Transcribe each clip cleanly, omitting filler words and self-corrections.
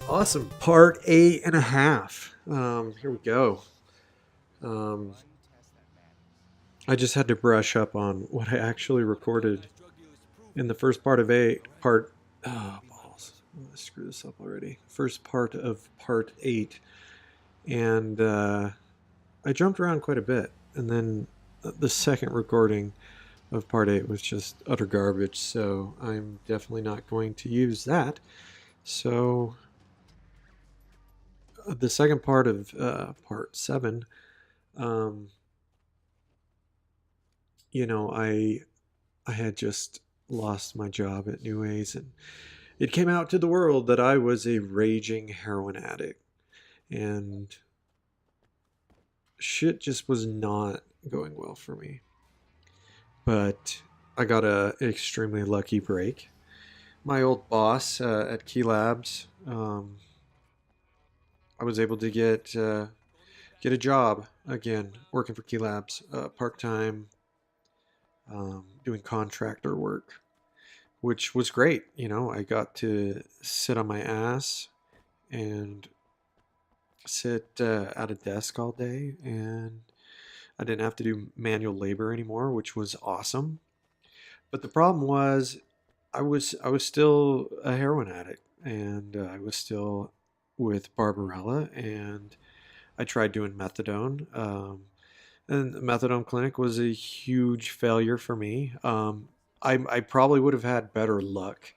Awesome. Part 8.5. Here we go. Um, I just had to brush up on what I actually recorded in the first part of oh, balls. I screwed this up already. First part of part 8. And I jumped around quite a bit. And then the second recording of part 8 was just utter garbage. So I'm definitely not going to use that. So the second part of part 7. Um, I had just lost my job at New Ways, and it came out to the world that I was a raging heroin addict, and shit just was not going well for me. But I got a extremely lucky break. My old boss at Key Labs, I was able to get a job again, working for Key Labs, part time, doing contractor work, which was great. I got to sit on my ass and sit at a desk all day, and I didn't have to do manual labor anymore, which was awesome. But the problem was, I was still a heroin addict, and I was still with Barbarella, and I tried doing methadone. And the methadone clinic was a huge failure for me. I probably would have had better luck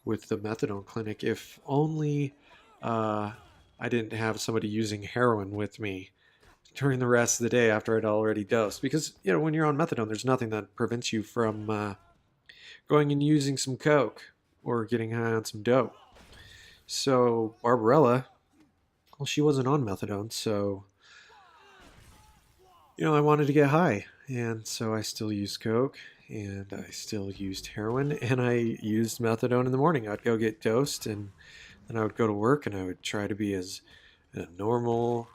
with the methadone clinic if only uh, I didn't have somebody using heroin with me during the rest of the day after I'd already dosed. Because, when you're on methadone, there's nothing that prevents you from going and using some coke or getting high on some dope. So Barbarella, well, she wasn't on methadone, so I wanted to get high, and so I still used coke, and I still used heroin, and I used methadone in the morning. I'd go get dosed, and then I would go to work, and I would try to be as a normal,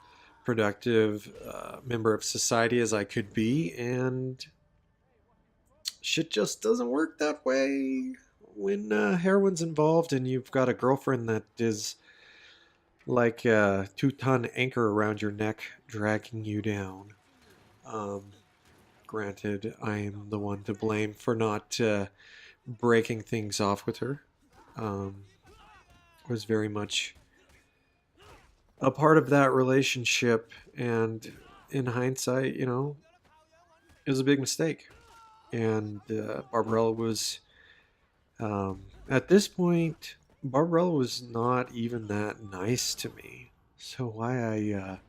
productive member of society as I could be, and shit just doesn't work that way when heroin's involved, and you've got a girlfriend that is like a 2-ton anchor around your neck, dragging you down. Um, Granted, I am the one to blame for not breaking things off with her. I was very much a part of that relationship, and in hindsight, it was a big mistake. And Barbarella was, at this point, Barbarella was not even that nice to me. So why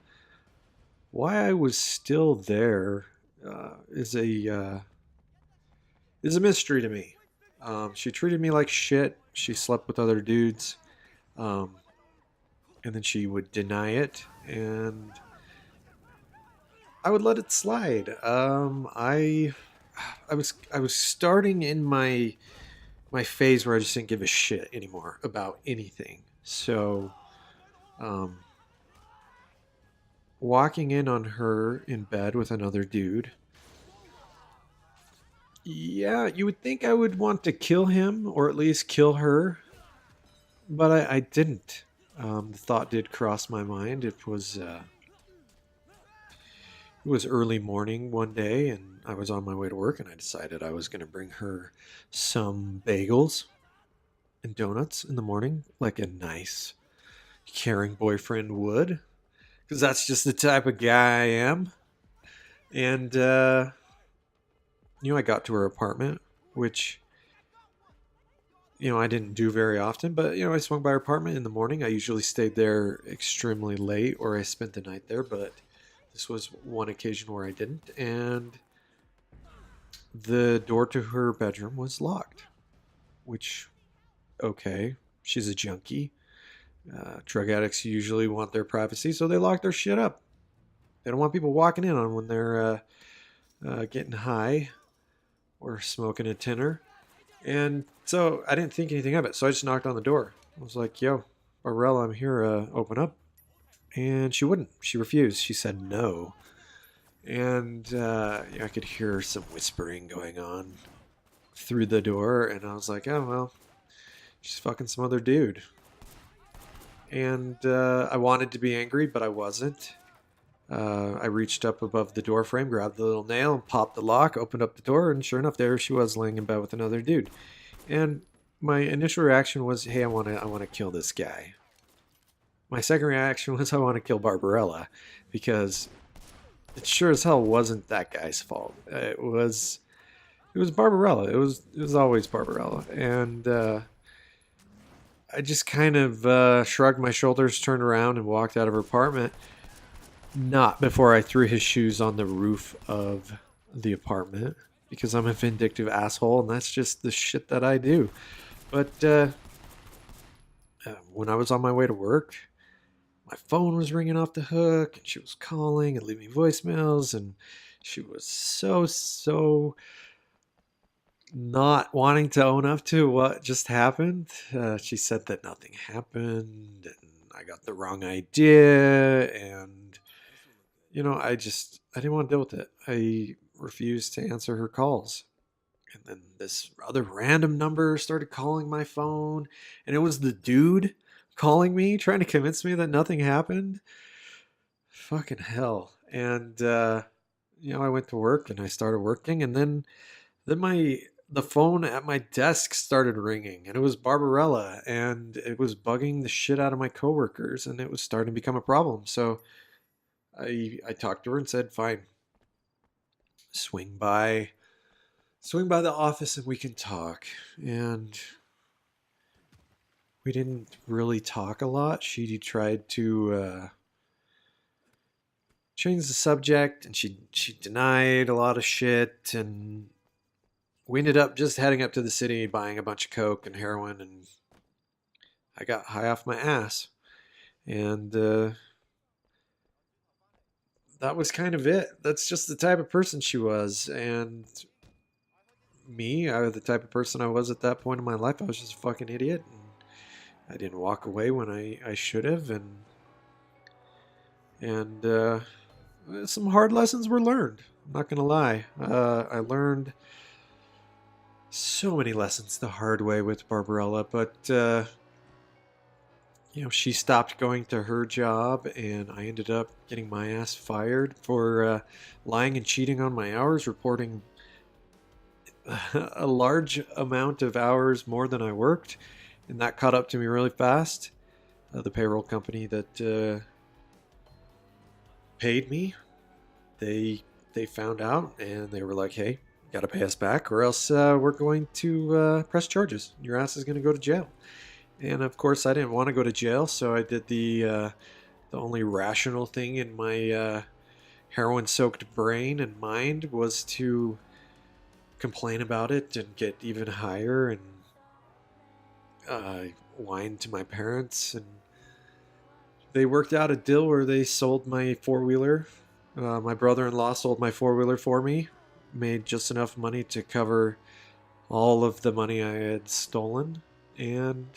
I was still there is a mystery to me. She treated me like shit. She slept with other dudes, um, and then she would deny it, and I would let it slide. I was starting in my phase where I just didn't give a shit anymore about anything. So, um, walking in on her in bed with another dude. Yeah, you would think I would want to kill him or at least kill her, but I didn't. The thought did cross my mind. It was early morning one day, and I was on my way to work, and I decided I was going to bring her some bagels and donuts in the morning, like a nice, caring boyfriend would, because that's just the type of guy I am. And I got to her apartment, which I didn't do very often, but I swung by her apartment in the morning. I usually stayed there extremely late, or I spent the night there, but this was one occasion where I didn't, and the door to her bedroom was locked. Which, okay, she's a junkie. Drug addicts usually want their privacy, so they lock their shit up. They don't want people walking in on when they're getting high or smoking a tinner. And so I didn't think anything of it. So I just knocked on the door. I was like, "Yo, Barbarella, I'm here. Open up." And she wouldn't. She refused. She said no. And I could hear some whispering going on through the door. And I was like, "Oh, well, she's fucking some other dude." and I wanted to be angry, but I wasn't. I reached up above the door frame, grabbed the little nail, and popped the lock, opened up the door, and sure enough, there she was laying in bed with another dude. And my initial reaction was, "Hey, I want to kill this guy." My second reaction was, "I want to kill Barbarella," because it sure as hell wasn't that guy's fault. It was Barbarella. It was always Barbarella, and I just kind of shrugged my shoulders, turned around, and walked out of her apartment. Not before I threw his shoes on the roof of the apartment, because I'm a vindictive asshole, and that's just the shit that I do. But when I was on my way to work, my phone was ringing off the hook, and she was calling and leaving voicemails, and she was so not wanting to own up to what just happened. She said that nothing happened, and I got the wrong idea, and I didn't want to deal with it. I refused to answer her calls. And then this other random number started calling my phone, and it was the dude calling me, trying to convince me that nothing happened. Fucking hell. And I went to work and I started working, and then the phone at my desk started ringing, and it was Barbarella, and it was bugging the shit out of my coworkers, and it was starting to become a problem. So I talked to her and said, "Fine, swing by the office and we can talk." And we didn't really talk a lot. She tried to change the subject, and she denied a lot of shit, and we ended up just heading up to the city, buying a bunch of coke and heroin, and I got high off my ass. And that was kind of it. That's just the type of person she was. And me, I was the type of person I was at that point in my life. I was just a fucking idiot. And I didn't walk away when I should have. And some hard lessons were learned. I'm not going to lie. I learned so many lessons the hard way with Barbarella, but she stopped going to her job, and I ended up getting my ass fired for lying and cheating on my hours, reporting a large amount of hours more than I worked, and that caught up to me really fast. The payroll company that paid me, they found out, and they were like, "Hey, you got to pay us back, or else we're going to press charges. Your ass is going to go to jail." And of course, I didn't want to go to jail, so I did the only rational thing in my heroin-soaked brain and mind was to complain about it and get even higher, and whine to my parents. And they worked out a deal where they sold my four-wheeler. My brother-in-law sold my four-wheeler for me, made just enough money to cover all of the money I had stolen, and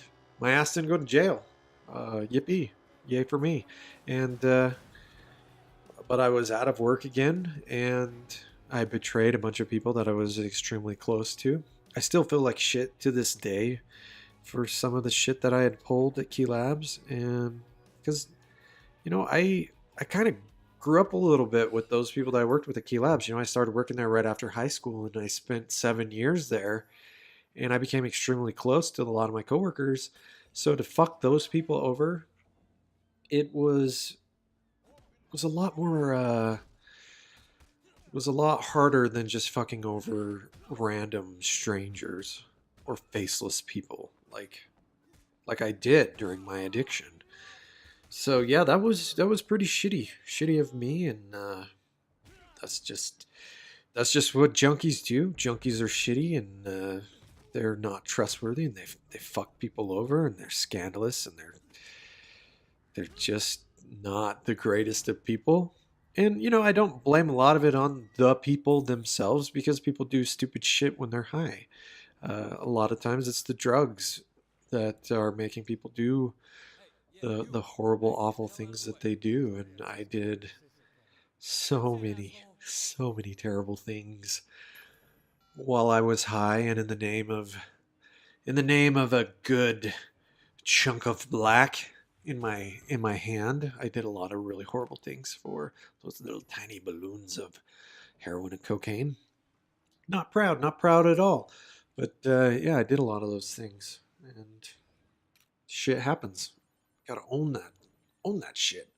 my ass didn't go to jail. Yippee. Yay for me. And, but I was out of work again, and I betrayed a bunch of people that I was extremely close to. I still feel like shit to this day for some of the shit that I had pulled at Key Labs. And because, I kind of grew up a little bit with those people that I worked with at Key Labs. I started working there right after high school, and I spent 7 years there, and I became extremely close to a lot of my coworkers. So to fuck those people over, it was a lot more it was a lot harder than just fucking over random strangers or faceless people like I did during my addiction. So yeah, that was pretty shitty of me, and that's just that's just what junkies do. Junkies are shitty, and they're not trustworthy, and they fuck people over, and they're scandalous, and they're just not the greatest of people. And I don't blame a lot of it on the people themselves, because people do stupid shit when they're high. A lot of times it's the drugs that are making people do the horrible, awful things that they do. And I did so many terrible things while I was high, and in the name of a good chunk of black. in my hand. I did a lot of really horrible things for those little tiny balloons of heroin and cocaine. Not proud at all. But yeah, I did a lot of those things, and shit happens. Gotta own that shit.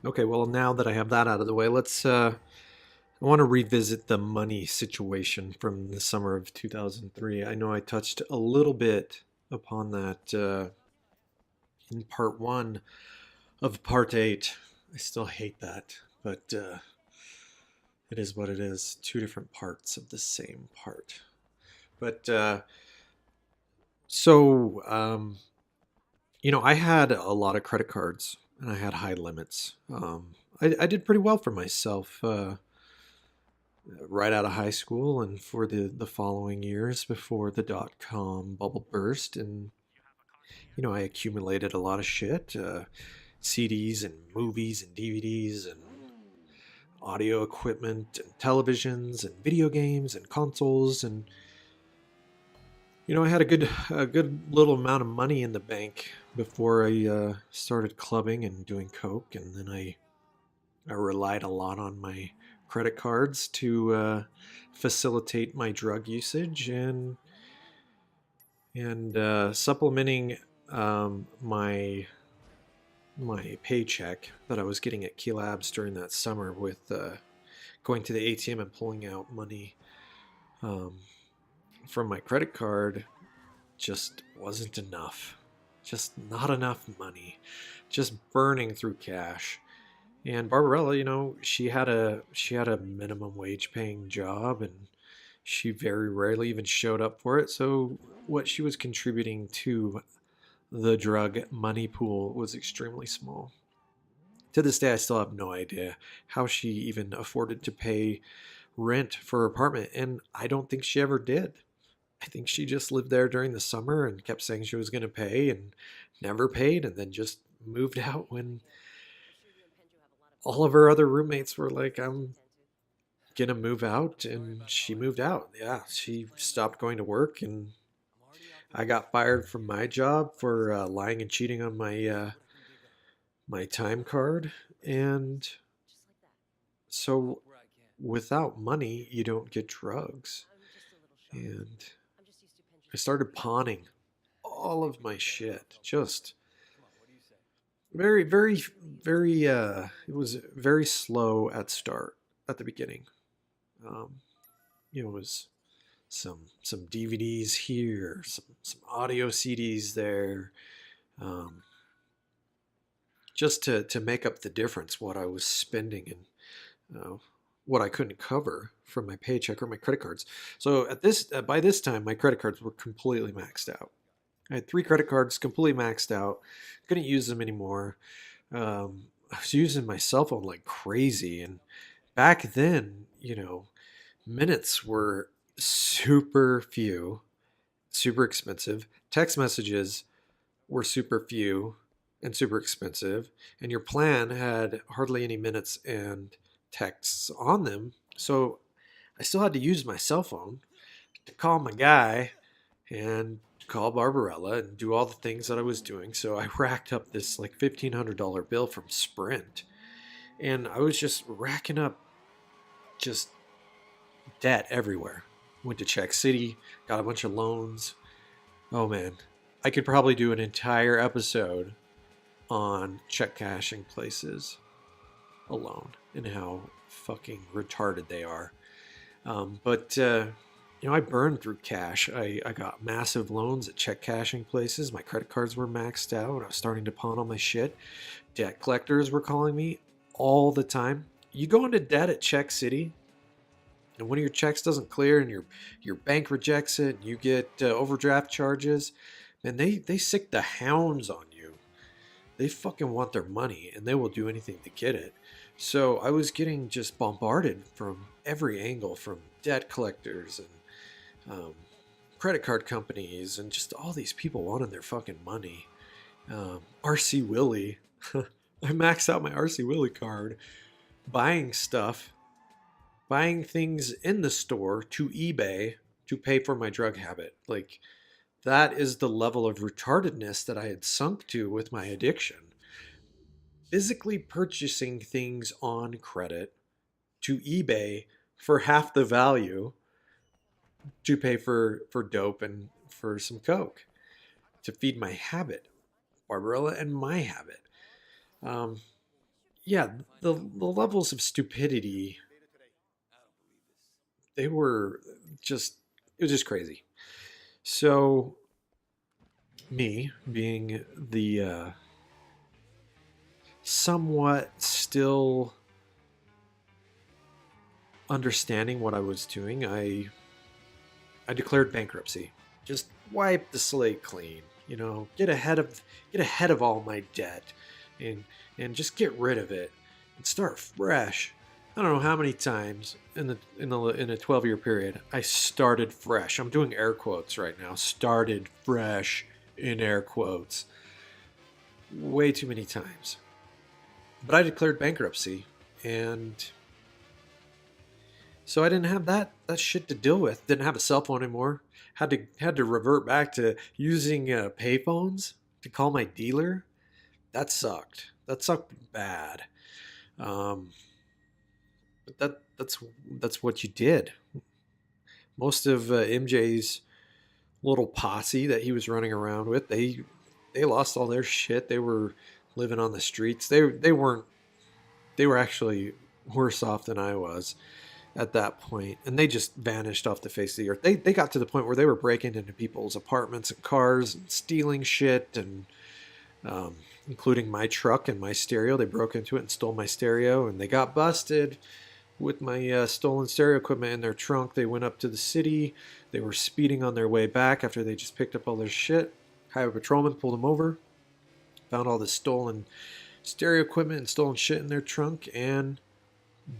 Okay, well now that I have that out of the way, let's. I want to revisit the money situation from the summer of 2003. I know I touched a little bit upon that in part one of part eight. I still hate that, but it is what it is. Two different parts of the same part. But so, I had a lot of credit cards and I had high limits. I did pretty well for myself right out of high school and for the following years before the dot com bubble burst. And, I accumulated a lot of shit, CDs and movies and DVDs and audio equipment and televisions and video games and consoles. And I had a good little amount of money in the bank before I started clubbing and doing coke, and then I relied a lot on my credit cards to facilitate my drug usage and supplementing my paycheck that I was getting at Key Labs during that summer with going to the ATM and pulling out money um, from my credit card just wasn't enough. Just not enough money. Just burning through cash. And Barbarella, she had a minimum wage paying job and she very rarely even showed up for it. So what she was contributing to the drug money pool was extremely small. To this day, I still have no idea how she even afforded to pay rent for her apartment, and I don't think she ever did. I think she just lived there during the summer and kept saying she was going to pay and never paid, and then just moved out when all of her other roommates were like, I'm going to move out, and she moved out. Yeah, she stopped going to work, and I got fired from my job for lying and cheating on my time card. And so without money, you don't get drugs. And I started pawning all of my shit. Just very, very, very, it was very slow at the beginning. Um, it was some DVDs here, some audio CDs there, um, just to make up the difference what I was spending and what I couldn't cover from my paycheck or my credit cards. So at this by this time, my credit cards were completely maxed out. I had three credit cards completely maxed out. Couldn't use them anymore. I was using my cell phone like crazy, and back then, minutes were super few, super expensive. Text messages were super few and super expensive, and your plan had hardly any minutes and texts on them. So I still had to use my cell phone to call my guy and call Barbarella and do all the things that I was doing. So I racked up this like $1,500 bill from Sprint, and I was just racking up just debt everywhere. Went to Czech City, got a bunch of loans. Oh man, I could probably do an entire episode on check cashing places alone and how fucking retarded they are. But I burned through cash. I got massive loans at check cashing places. My credit cards were maxed out. I was starting to pawn all my shit. Debt collectors were calling me all the time. You go into debt at Check City, and one of your checks doesn't clear, and your bank rejects it, and you get overdraft charges, and they sick the hounds on you. They fucking want their money, and they will do anything to get it. So I was getting just bombarded from every angle, from debt collectors and credit card companies, and just all these people wanting their fucking money. RC Willie, I maxed out my RC Willie card, buying stuff, buying things in the store to eBay to pay for my drug habit, like That is the level of retardedness that I had sunk to with my addiction. Physically purchasing things on credit to eBay for half the value to pay for dope and for some coke to feed my habit, Barbarella, and my habit. Um, yeah, the levels of stupidity, they were just, it was just crazy. So me being the somewhat still understanding what I was doing, I declared bankruptcy. Just wipe the slate clean, get ahead of all my debt and just get rid of it and start fresh. I don't know how many times in a 12-year period I started fresh. I'm doing air quotes right now. Started fresh in air quotes. Way too many times. But I declared bankruptcy, and so I didn't have that shit to deal with. Didn't have a cell phone anymore. Had to revert back to using payphones to call my dealer. That sucked. That sucked bad. Um, but that's what you did. Most of MJ's little posse that he was running around with, they lost all their shit. They were living on the streets. They were actually worse off than I was at that point, and they just vanished off the face of the earth. They got to the point where they were breaking into people's apartments and cars and stealing shit, and um, including my truck and my stereo. They broke into it and stole my stereo, and they got busted with my stolen stereo equipment in their trunk. They went up to the city. They were speeding on their way back after they just picked up all their shit. Highway patrolman pulled them over, found all this stolen stereo equipment and stolen shit in their trunk, and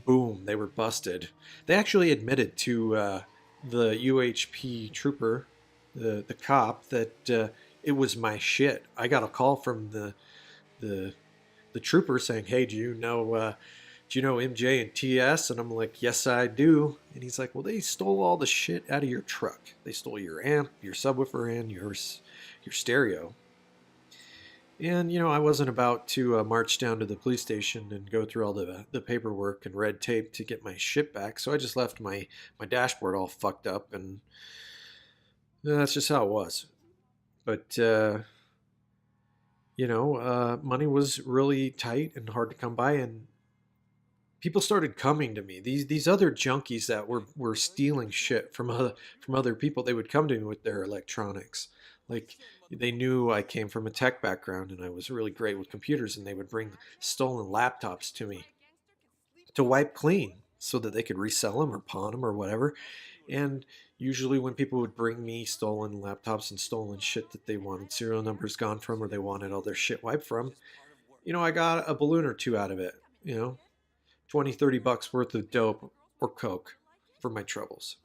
boom, they were busted. They actually admitted to the UHP trooper, the cop, that it was my shit. I got a call from the the trooper saying, "Hey, do you know MJ and TS?" And I'm like, "Yes, I do." And he's like, "Well, they stole all the shit out of your truck. They stole your amp, your subwoofer, and your stereo." And I wasn't about to march down to the police station and go through all the paperwork and red tape to get my shit back. So I just left my dashboard all fucked up, and that's just how it was. But money was really tight and hard to come by, and people started coming to me. These other junkies that were stealing shit from other people. They would come to me with their electronics, like they knew I came from a tech background and I was really great with computers, and they would bring stolen laptops to me to wipe clean so that they could resell them or pawn them or whatever. And usually, when people would bring me stolen laptops and stolen shit that they wanted serial numbers gone from, or they wanted all their shit wiped from, I got a balloon or two out of it. 20, $30 worth of dope or coke for my troubles.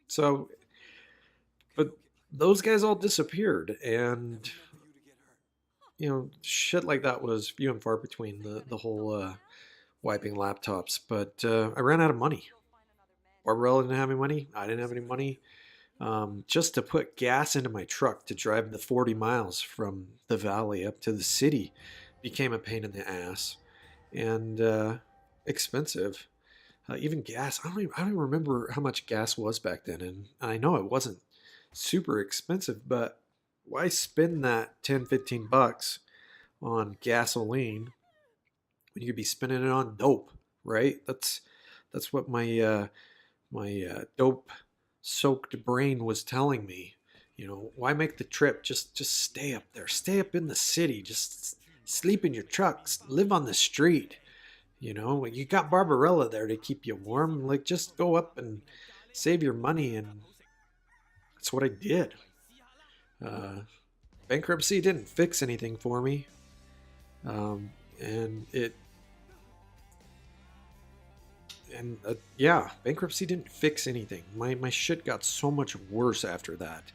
So, but those guys all disappeared, and shit like that was few and far between. The whole wiping laptops, but I ran out of money. Barbarella didn't have any money. I didn't have any money. Just to put gas into my truck to drive the 40 miles from the valley up to the city became a pain in the ass, and expensive. Even gas, I don't even remember how much gas was back then, and I know it wasn't super expensive, but why spend that 10, $15 on gasoline when you could be spending it on dope, right? That's what my dope soaked brain was telling me. Why make the trip? Just stay up there, stay up in the city, just sleep in your trucks, live on the street. You got Barbarella there to keep you warm. Like, just go up and save your money, and that's what I did. Uh, Bankruptcy didn't fix anything for me, and yeah, bankruptcy didn't fix anything. My shit got so much worse after that.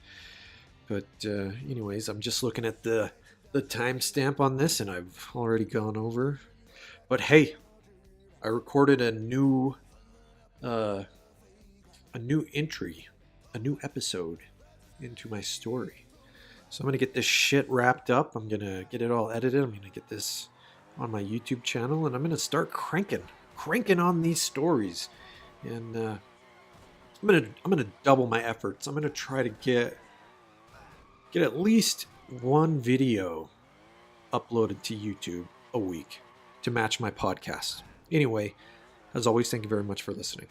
But anyways, I'm just looking at the timestamp on this, and I've already gone over. But hey, I recorded uh, a new entry, a new episode into my story. So I'm gonna get this shit wrapped up. I'm gonna get it all edited. I'm gonna get this on my YouTube channel, and I'm gonna start cranking on these stories. And I'm gonna double my efforts. I'm gonna try to get at least one video uploaded to YouTube a week to match my podcast. Anyway, as always, thank you very much for listening.